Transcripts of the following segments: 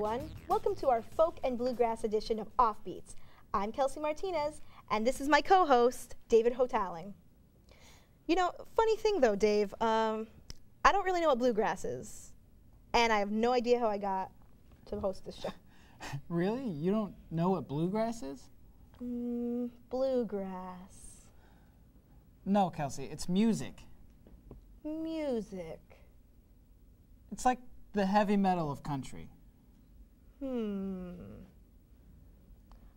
everyone. Welcome to our folk and bluegrass edition of Offbeats. I'm Kelsey Martinez, and this is my co-host, David Hotaling. You know, funny thing though, Dave, I don't really know what bluegrass is, and I have no idea how I got to host this show. Really? You don't know what bluegrass is? Bluegrass. No, Kelsey, it's music. Music. It's like the heavy metal of country.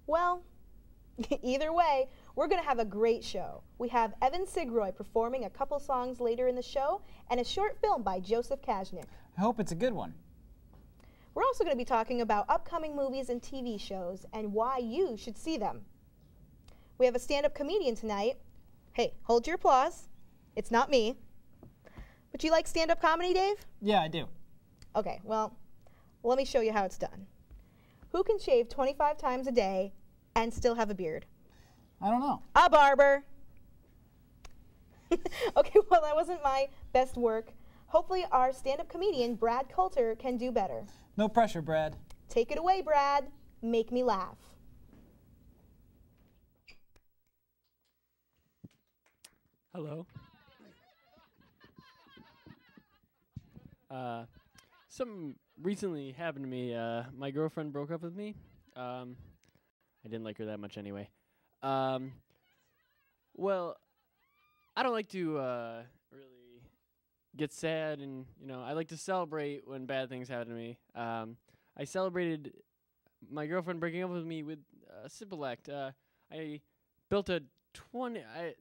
Well, either way, we're going to have a great show. We have Evan Sigroy performing a couple songs later in the show and a short film by Joseph Kajnik. I hope it's a good one. We're also going to be talking about upcoming movies and TV shows and why you should see them. We have a stand-up comedian tonight. Hey, hold your applause. It's not me. But you like stand-up comedy, Dave? Yeah, I do. Okay, well, let me show you how it's done. Who can shave 25 times a day and still have a beard? I don't know. A barber. Okay, well, that wasn't my best work. Hopefully our stand-up comedian, Brad Coulter, can do better. No pressure, Brad. Take it away, Brad. Make me laugh. Hello. Something recently happened to me. My girlfriend broke up with me. I didn't like her that much anyway. Well, I don't like to really get sad, and I like to celebrate when bad things happen to me. I celebrated my girlfriend breaking up with me with a simple act. I built the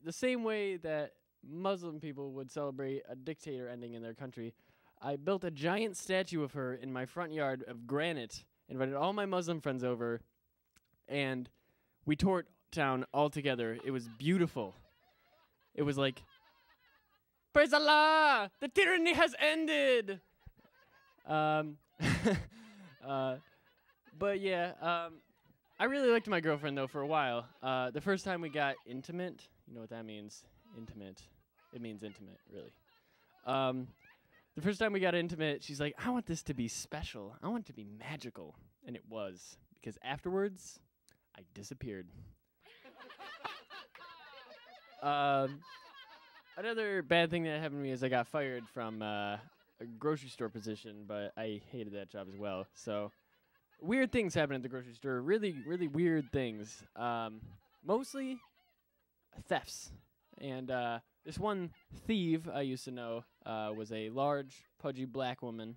same way that Muslim people would celebrate a dictator ending in their country. I built a giant statue of her in my front yard of granite, invited all my Muslim friends over, and we tore it down all together. It was beautiful. It was like, praise Allah! The tyranny has ended! But yeah, I really liked my girlfriend, though, for a while. The first time we got intimate, you know what that means, intimate. It means intimate, really. The first time we got intimate, she's like, I want this to be special. I want it to be magical. And it was, because afterwards, I disappeared. Another bad thing that happened to me is I got fired from a grocery store position, but I hated that job as well. So weird things happen at the grocery store, really, really weird things. Mostly thefts. And this one thief I used to know was a large, pudgy black woman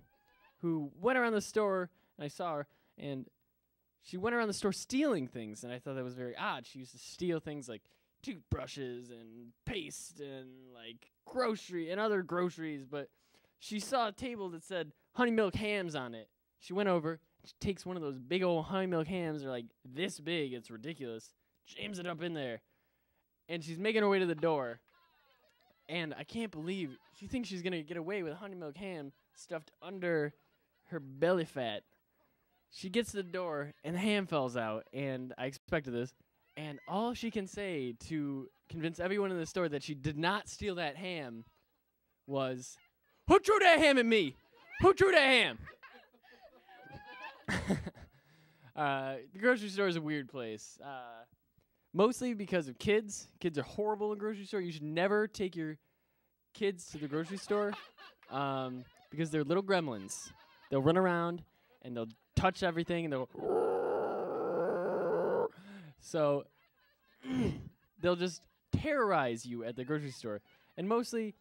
who went around the store, and I saw her, and she went around the store stealing things, and I thought that was very odd. She used to steal things like toothbrushes and paste and like other groceries, but she saw a table that said honey milk hams on it. She went over, she takes one of those big old honey milk hams, they're like this big, it's ridiculous, jams it up in there, and she's making her way to the door, and I can't believe she thinks she's gonna get away with honey milk ham stuffed under her belly fat. She gets to the door, and the ham falls out, and I expected this. And all she can say to convince everyone in the store that she did not steal that ham was, who threw that ham at me? Who threw that ham? The grocery store is a weird place. Mostly because of kids. Kids are horrible in the grocery store. You should never take your kids to the grocery store because they're little gremlins. They'll run around, and they'll touch everything, and they'll... So they'll just terrorize you at the grocery store. And mostly,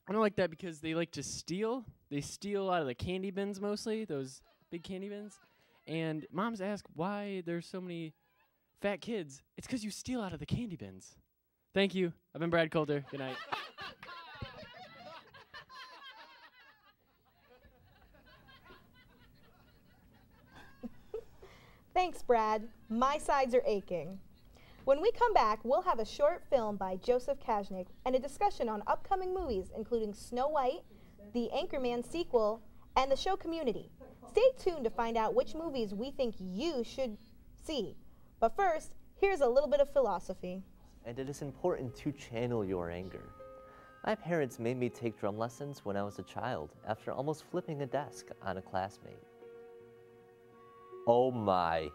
I don't like that because they like to steal. They steal out of the candy bins mostly, those big candy bins. And moms ask why there's so many fat kids. It's because you steal out of the candy bins. Thank you. I've been Brad Coulter. Good night. Thanks, Brad. My sides are aching. When we come back, we'll have a short film by Joseph Kajnik and a discussion on upcoming movies, including Snow White, the Anchorman sequel, and the show Community. Stay tuned to find out which movies we think you should see. But first, here's a little bit of philosophy. And it is important to channel your anger. My parents made me take drum lessons when I was a child after almost flipping a desk on a classmate. Oh my.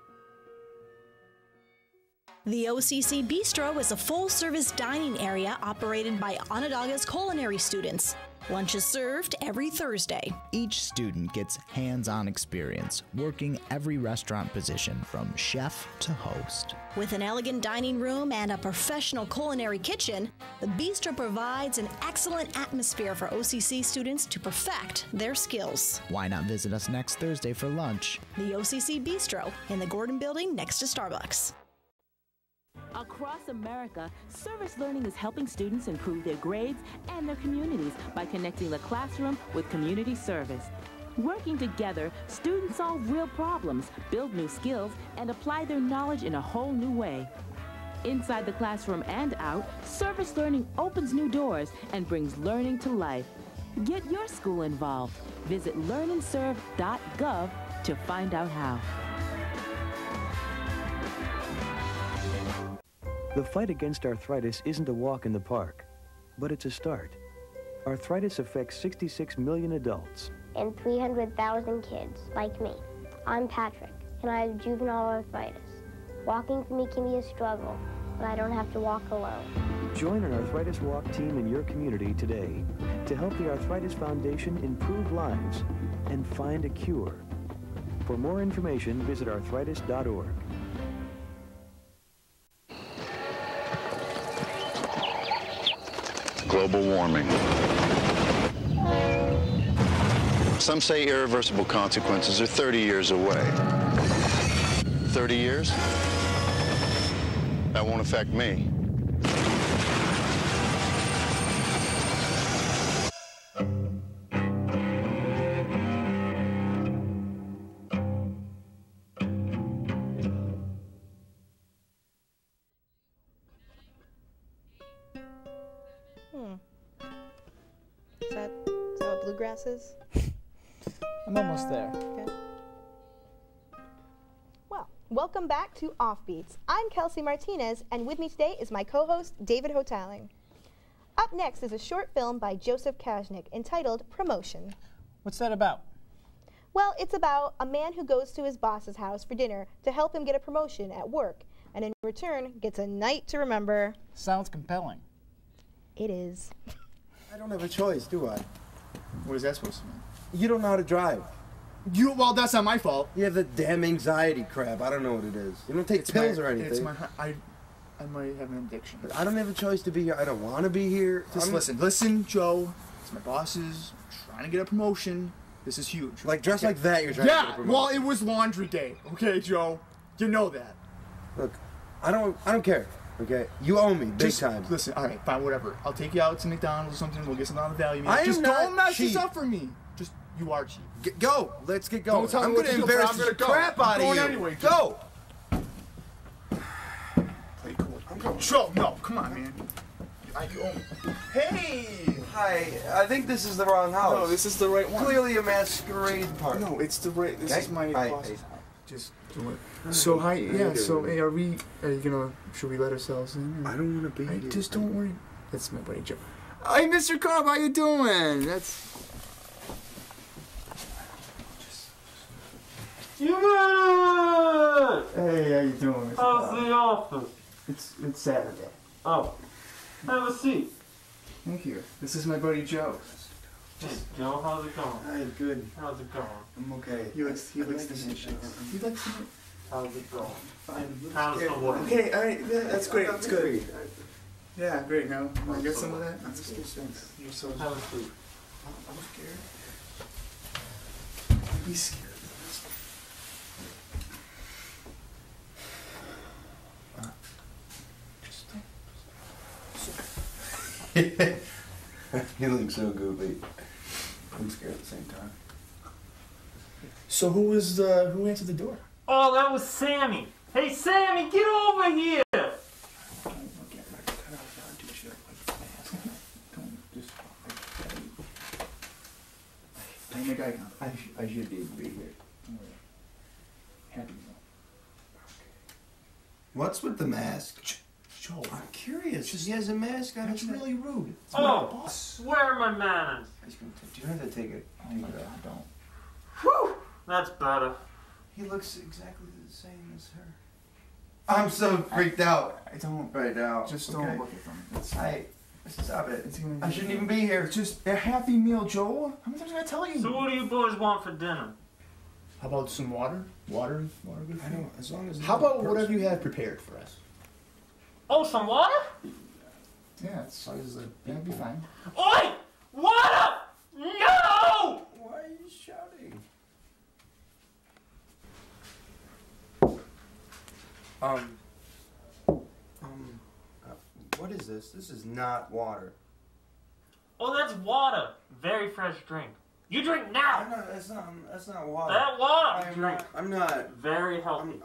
The OCC Bistro is a full-service dining area operated by Onondaga's culinary students. Lunch is served every Thursday. Each student gets hands-on experience, working every restaurant position from chef to host. With an elegant dining room and a professional culinary kitchen, the Bistro provides an excellent atmosphere for OCC students to perfect their skills. Why not visit us next Thursday for lunch? The OCC Bistro in the Gordon Building next to Starbucks. Across America, service learning is helping students improve their grades and their communities by connecting the classroom with community service. Working together, students solve real problems, build new skills, and apply their knowledge in a whole new way. Inside the classroom and out, service learning opens new doors and brings learning to life. Get your school involved. Visit learnandserve.gov to find out how. The fight against arthritis isn't a walk in the park, but it's a start. Arthritis affects 66 million adults. And 300,000 kids like me. I'm Patrick, and I have juvenile arthritis. Walking for me can be a struggle, but I don't have to walk alone. Join an arthritis walk team in your community today to help the Arthritis Foundation improve lives and find a cure. For more information, visit arthritis.org. Global warming. Some say irreversible consequences are 30 years away. 30 years? That won't affect me. Is that what bluegrass is? I'm almost there. Okay. Well, welcome back to Offbeats. I'm Kelsey Martinez, and with me today is my co-host, David Hotaling. Up next is a short film by Joseph Kajnik entitled Promotion. What's that about? Well, it's about a man who goes to his boss's house for dinner to help him get a promotion at work, and in return gets a night to remember. Sounds compelling. It is. I don't have a choice, do I? What is that supposed to mean? You don't know how to drive. Well, that's not my fault. You have the damn anxiety crap. I don't know what it is. You don't take pills or anything. I might have an addiction. But I don't have a choice to be here. I don't want to be here. Just listen, Joe. It's my bosses. I'm trying to get a promotion. This is huge. Like, dressed like that, you're trying to get a promotion. Well, it was laundry day. Okay, Joe? You know that. Look, I don't care. Okay? You owe me, big time. Listen, alright, fine, whatever. I'll take you out to McDonald's or something. We'll get something on the value meal. I am Just not don't mess cheap. this up for me. Just, you are cheap. Go. Let's get going. Don't tell me I'm what going to to do, but embarrass I'm the gonna go. crap out I'm of you. going anyway. Go. Play cool. I'm going. Joe, no, come on, man. You owe me. Hey! Hi, I think this is the wrong house. No, this is the right one. Clearly a masquerade party. No, it's the right. This is my boss's house. Just do it. So How you so doing? hey, are you gonna? Should we let ourselves in? I don't want to be here. Just don't worry. That's my buddy Joe. Hey, Mr. Cobb, how you doing? That's. Hey, how you doing, Mr. How's Cobb? the office? It's Saturday. Oh, have a seat. Thank you. This is my buddy Joe. Hey, Joe, how's it going? Hi, good. How's it going? I'm okay. He likes the handshake. He likes the How's it going? Fine. How's the work? Okay, alright, that's great. That's good. Yeah, great. Now, want to get some of that? That's good. Thanks. You're so. Have a seat. I'm scared. Don't be scared. You look so goofy. I'm scared at the same time. So who answered the door? Oh, that was Sammy. Hey, Sammy, get over here. Don't make eye contact. I should be here. Don't worry. Happy meal. What's with the mask? Joe, I'm curious. He has a mask on. It's really rude. Oh, where are my manners? Do you have to take it? Oh my God, don't. Whew, that's better. He looks exactly the same as her. I'm so freaked out. I don't. Right now. Just don't look at them. It's, Stop it. It's gonna I shouldn't even be here. It's just a Happy Meal, Joel. How many times am I gonna tell you? So what do you boys want for dinner? How about some water? Water good for I you? don't, as long as... How about whatever you have prepared for us? Oh, some water? Yeah, it's, that'd be fine. Oi! Water! No! Why are you shouting? What is this? This is not water. Oh, that's water. Very fresh drink. You drink now. No, that's not water. That water. Drink. I'm not. Very healthy.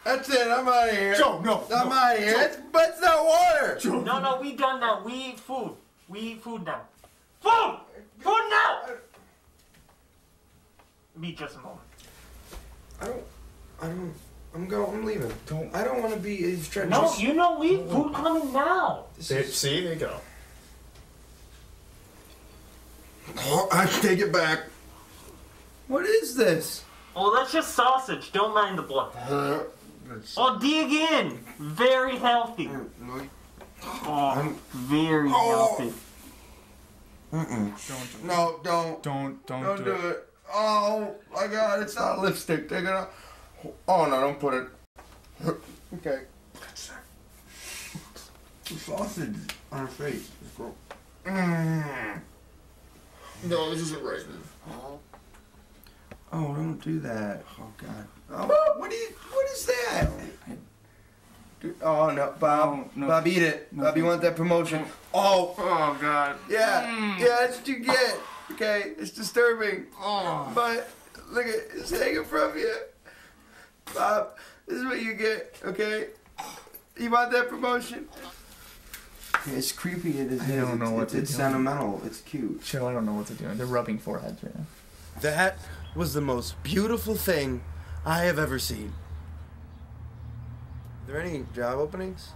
That's it. I'm out of here. Joe, no. I'm out of here. But it's not water. Joe. No, we done now. We eat food. We eat food now. Food! Food now! Be just a moment. I'm leaving. I don't want to be. He's trying No, to. you know we eat food coming now. See, there you go. Oh, I take it back. What is this? Oh, that's just sausage. Don't mind the blood. Oh, dig in. Very healthy. Oh, very healthy. No, don't do it. Oh my God, it's not lipstick. Take it off. Oh no, don't put it. Okay. The sausage on her face is gross. No, this isn't right. Oh, don't do that. Oh God. Oh, what is that? Oh no, Bob. No. Bob, eat it. Bob, you want that promotion? Oh. Oh God. Yeah. Yeah, that's what you get. Okay, it's disturbing. Oh. But look at it's hanging from you. Bob, this is what you get. Okay. You want that promotion? It's creepy. It is. I don't know what to do. It's sentimental. It's cute. Joe, I don't know what to do. They're rubbing foreheads right now. That was the most beautiful thing I have ever seen. Are there any job openings?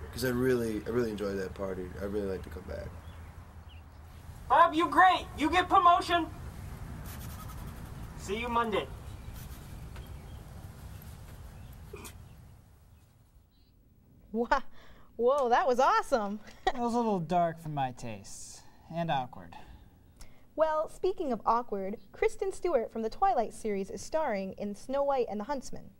Because I really enjoyed that party. I'd really like to come back. Bob, you great. You get promotion. See you Monday. Wow. Whoa, that was awesome. It was a little dark for my tastes, and awkward. Well, speaking of awkward, Kristen Stewart from the Twilight series is starring in Snow White and the Huntsman.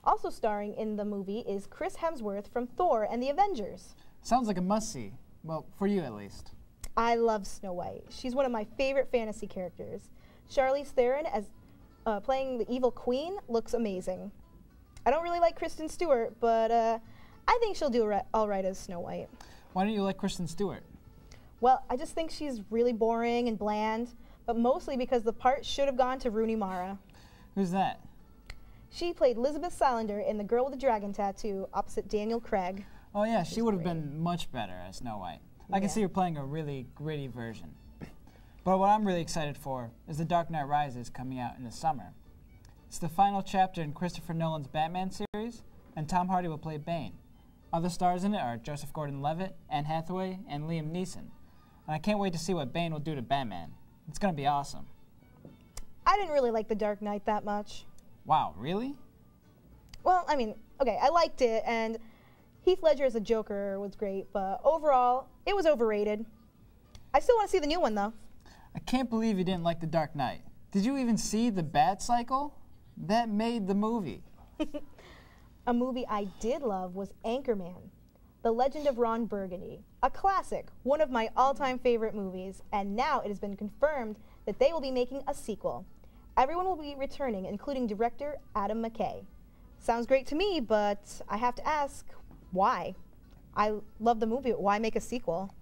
Also starring in the movie is Chris Hemsworth from Thor and the Avengers. Sounds like a must-see. Well, for you at least. I love Snow White. She's one of my favorite fantasy characters. Charlize Theron as playing the evil queen looks amazing. I don't really like Kristen Stewart, but I think she'll do all right as Snow White. Why don't you like Kristen Stewart? Well, I just think she's really boring and bland, but mostly because the part should have gone to Rooney Mara. Who's that? She played Elizabeth Salander in The Girl with the Dragon Tattoo opposite Daniel Craig. Oh yeah, she would have been much better as Snow White. I can see her playing a really gritty version. But what I'm really excited for is The Dark Knight Rises coming out in the summer. It's the final chapter in Christopher Nolan's Batman series, and Tom Hardy will play Bane. Other stars in it are Joseph Gordon-Levitt, Anne Hathaway, and Liam Neeson. And I can't wait to see what Bane will do to Batman. It's going to be awesome. I didn't really like The Dark Knight that much. Wow, really? Well, I mean, okay, I liked it, and Heath Ledger as a Joker was great, but overall, it was overrated. I still want to see the new one, though. I can't believe you didn't like The Dark Knight. Did you even see The Bat Cycle? That made the movie. A movie I did love was Anchorman, The Legend of Ron Burgundy, a classic, one of my all-time favorite movies, and now it has been confirmed that they will be making a sequel. Everyone will be returning, including director Adam McKay. Sounds great to me, but I have to ask, why? I love the movie, but why make a sequel?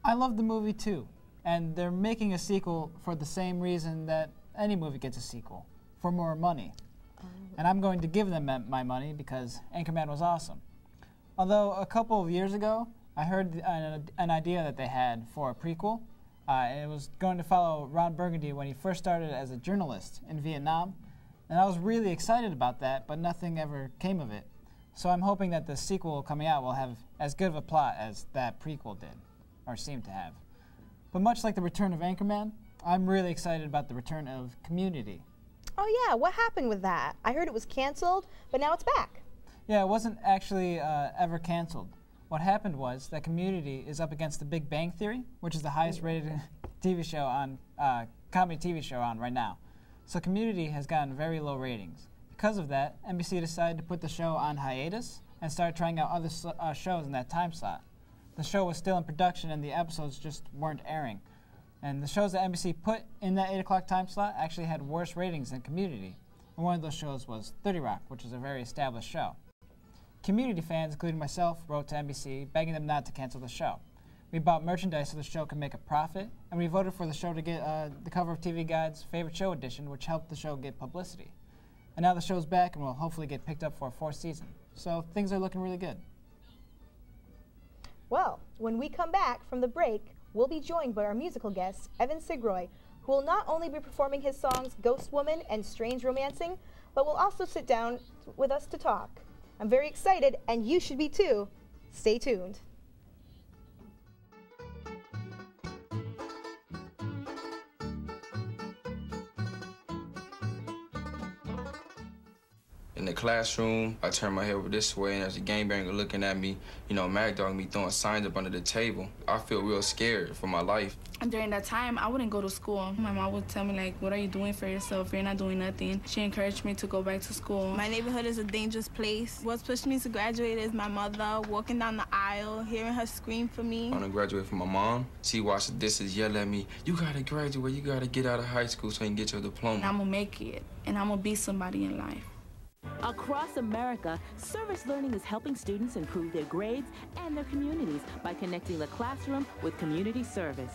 I love the movie too, and they're making a sequel for the same reason that any movie gets a sequel, for more money. And I'm going to give them my money because Anchorman was awesome. Although a couple of years ago, I heard an idea that they had for a prequel. It was going to follow Ron Burgundy when he first started as a journalist in Vietnam. And I was really excited about that, but nothing ever came of it. So I'm hoping that the sequel coming out will have as good of a plot as that prequel did, or seemed to have. But much like the return of Anchorman, I'm really excited about the return of Community. Oh yeah, what happened with that? I heard it was canceled, but now it's back. Yeah, it wasn't actually ever canceled. What happened was that Community is up against The Big Bang Theory, which is the highest rated TV show on, comedy TV show on right now. So Community has gotten very low ratings. Because of that, NBC decided to put the show on hiatus and start trying out other shows in that time slot. The show was still in production and the episodes just weren't airing. And the shows that NBC put in that 8 o'clock time slot actually had worse ratings than Community. And one of those shows was 30 Rock, which is a very established show. Community fans, including myself, wrote to NBC begging them not to cancel the show. We bought merchandise so the show could make a profit, and we voted for the show to get the cover of TV Guide's Favorite Show edition, which helped the show get publicity. And now the show's back and will hopefully get picked up for a 4th season. So things are looking really good. Well, when we come back from the break, we'll be joined by our musical guest, Evan Sigroy, who will not only be performing his songs Ghost Woman and Strange Romancing, but will also sit down with us to talk. I'm very excited, and you should be too. Stay tuned. In the classroom, I turn my head over this way, and there's a gangbanger looking at me, mad dogging me, throwing signs up under the table. I feel real scared for my life. And during that time, I wouldn't go to school. My mom would tell me, like, what are you doing for yourself? You're not doing nothing. She encouraged me to go back to school. My neighborhood is a dangerous place. What's pushed me to graduate is my mother walking down the aisle, hearing her scream for me. I want to graduate from my mom. She watched the distance, yell at me, you gotta graduate, you gotta get out of high school so you can get your diploma. And I'm gonna make it, and I'm gonna be somebody in life. Across America, Service Learning is helping students improve their grades and their communities by connecting the classroom with community service.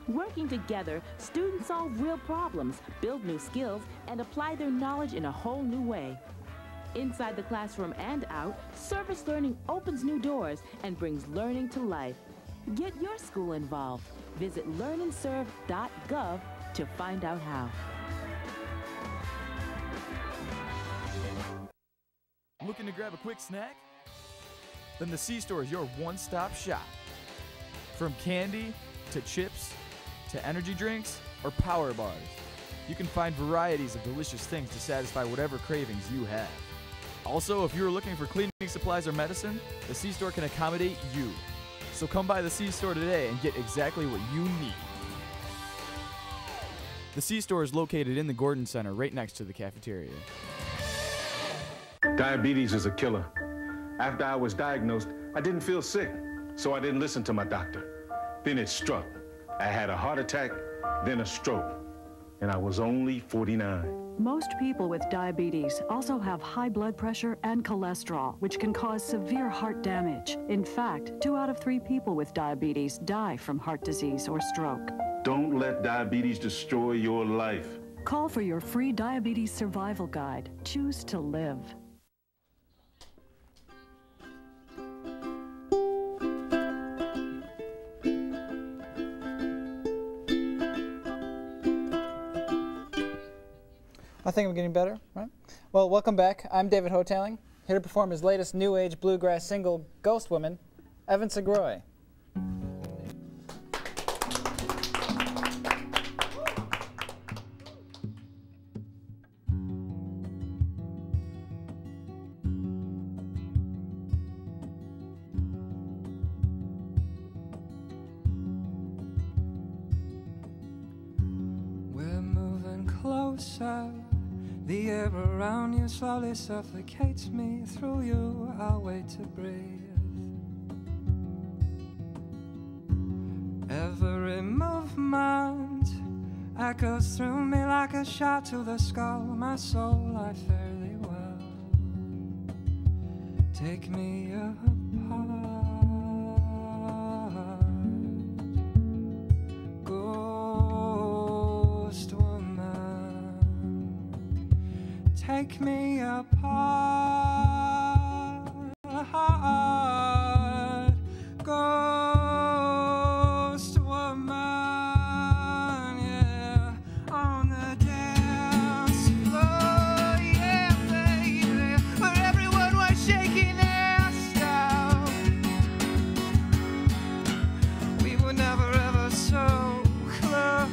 Working together, students solve real problems, build new skills, and apply their knowledge in a whole new way. Inside the classroom and out, Service Learning opens new doors and brings learning to life. Get your school involved. Visit learnandserve.gov to find out how. Looking to grab a quick snack? Then the C-Store is your one-stop shop. From candy to chips to energy drinks or power bars, you can find varieties of delicious things to satisfy whatever cravings you have. Also, if you're looking for cleaning supplies or medicine, the C-Store can accommodate you. So come by the C-Store today and get exactly what you need. The C-Store is located in the Gordon Center right next to the cafeteria. Diabetes is a killer. After I was diagnosed, I didn't feel sick, so I didn't listen to my doctor. Then it struck. I had a heart attack, then a stroke, and I was only 49. Most people with diabetes also have high blood pressure and cholesterol, which can cause severe heart damage. In fact, 2 out of 3 people with diabetes die from heart disease or stroke. Don't let diabetes destroy your life. Call for your free diabetes survival guide. Choose to live. I think I'm getting better, right? Well, welcome back. I'm David Hoteling, here to perform his latest new age bluegrass single, Ghost Woman, Evan Sigroy. We're moving closer. The air around you slowly suffocates me. Through you, I'll wait to breathe. Every movement echoes through me like a shot to the skull. My soul, I fare thee well. Take me apart, ghost woman. Take me apart, ghost woman, yeah, on the dance floor, yeah, baby, where everyone was shaking their stuff. We were never ever so close.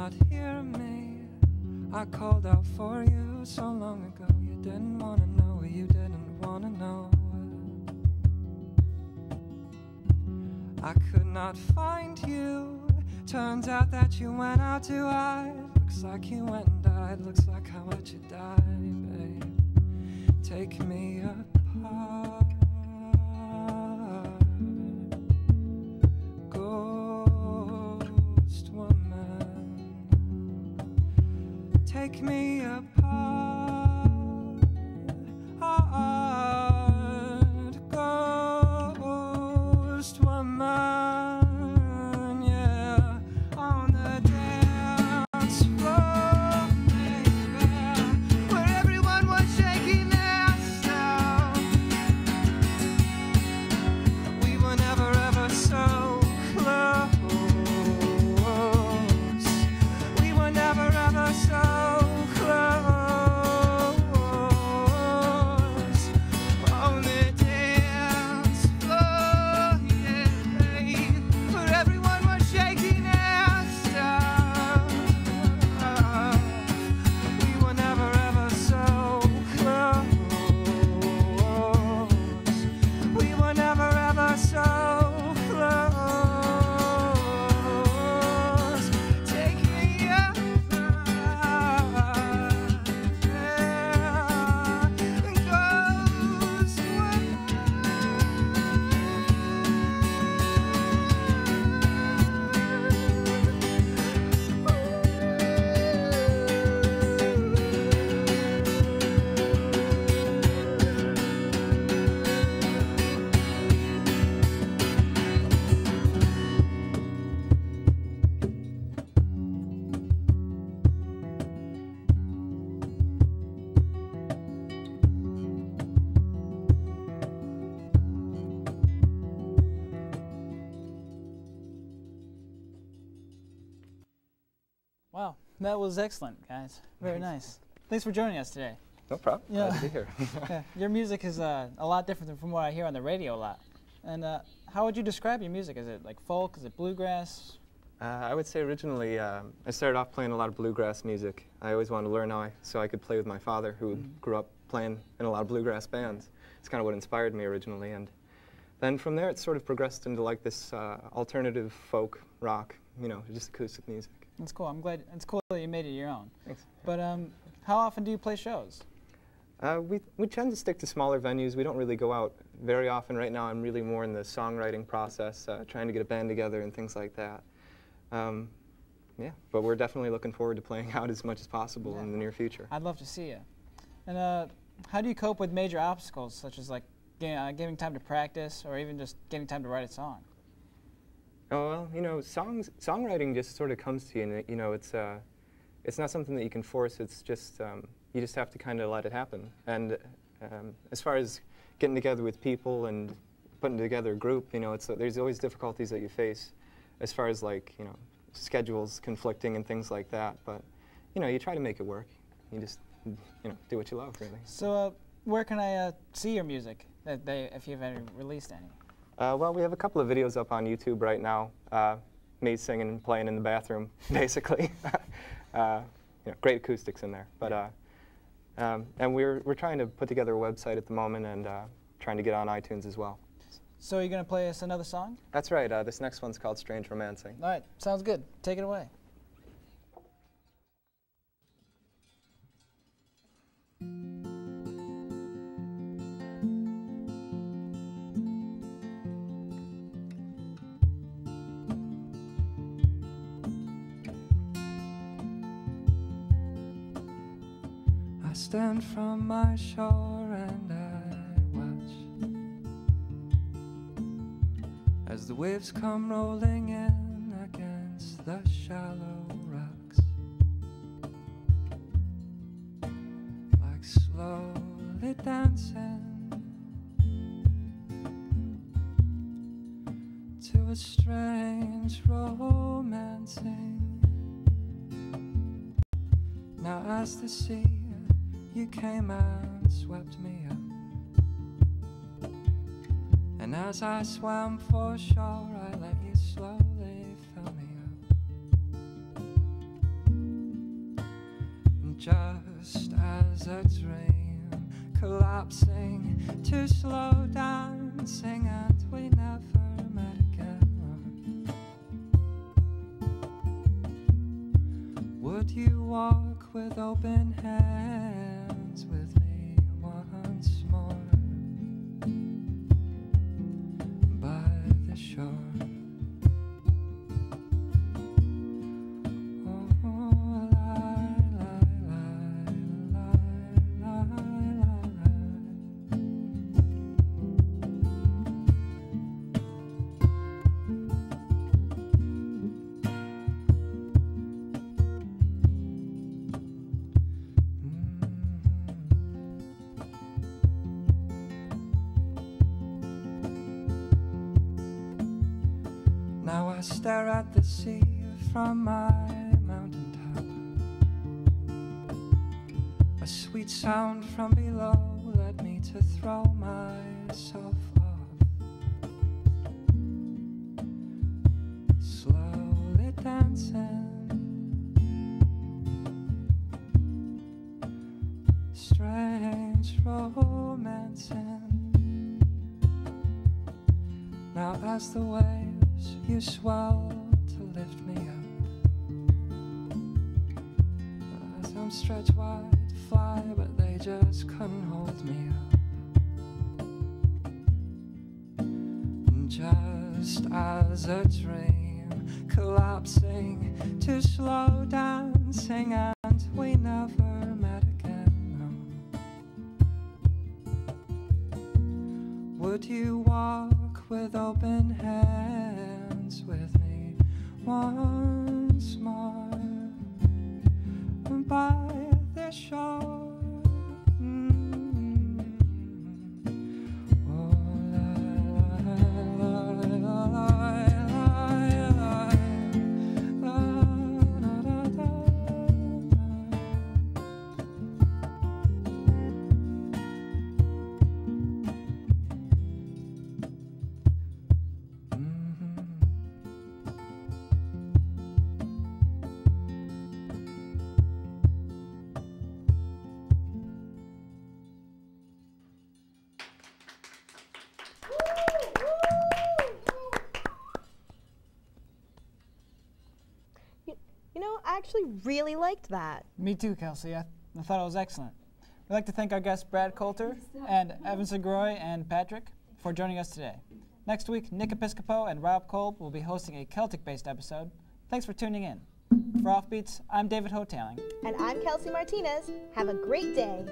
not hear me. I called out for you so long ago. You didn't wanna know, you didn't wanna know. I could not find you. Turns out that you went out to hide. Looks like you went and died. Looks like I let you die, babe. Take me apart. Ghost woman. Take me apart. Ghost woman. Yeah. On the dance floor, baby, where everyone was shaking their stuff. We were never ever so close. We were never ever so close. On the dance floor, yeah, where everyone was shaking their stuff. We were never ever so close. We were never ever so close. Take me apart, yeah, and ghost Wow, that was excellent, guys. Very nice. Thanks for joining us today. No problem. Yeah. Glad to be here. Yeah, your music is a lot different than from what I hear on the radio a lot. And how would you describe your music? Is it like folk? Is it bluegrass? I would say originally I started off playing a lot of bluegrass music. I always wanted to learn so I could play with my father, who grew up playing in a lot of bluegrass bands. It's kind of what inspired me originally, and then from there it sort of progressed into like this alternative folk rock, you know, just acoustic music. That's cool. I'm glad. It's cool that you made it your own. Thanks. But how often do you play shows? We tend to stick to smaller venues. We don't really go out very often. Right now I'm really more in the songwriting process, trying to get a band together and things like that. Yeah, but we're definitely looking forward to playing out as much as possible in the near future. I'd love to see you. And how do you cope with major obstacles, such as like giving time to practice or even just getting time to write a song? Oh, well, you know, songwriting just sort of comes to you, and you know, it's not something that you can force. It's just you just have to kind of let it happen. And as far as getting together with people and putting together a group, you know, there's always difficulties that you face, as far as like, you know, schedules conflicting and things like that. But you know, you try to make it work. You just, you know, do what you love, really. So where can I see your music, if you've ever released any? Well, we have a couple of videos up on YouTube right now. Me singing and playing in the bathroom, basically. You know, great acoustics in there. But and we're trying to put together a website at the moment and trying to get on iTunes as well. So you're gonna play us another song? That's right. This next one's called Strange Romancing. All right, sounds good. Take it away. I stand from my shore and I watch as the waves come rolling in against the shallow rocks, like slowly dancing to a strange romancing. Now as the sea, you came and swept me up, and as I swam for shore, I let you slowly fill me up. just as a dream, collapsing to slow dancing, and we never met again. Would you walk with open hands with me once more by the shore? Now I stare at the sea from my mountaintop. A sweet sound from below led me to throw myself off. Slowly dancing, strange romancing. Now as the waves you swell to lift me up, as I'm stretched wide to fly, but they just couldn't hold me up. Just as a dream, collapsing to slow dancing, and we never met again. No. Would you walk with open hands with me once more by the shore? You know, I actually really liked that. Me too, Kelsey. I thought it was excellent. We'd like to thank our guests Brad Coulter and Evan Segroy and Patrick for joining us today. Next week, Nick Episcopo and Rob Kolb will be hosting a Celtic-based episode. Thanks for tuning in. For Offbeats, I'm David Hoteling. And I'm Kelsey Martinez. Have a great day.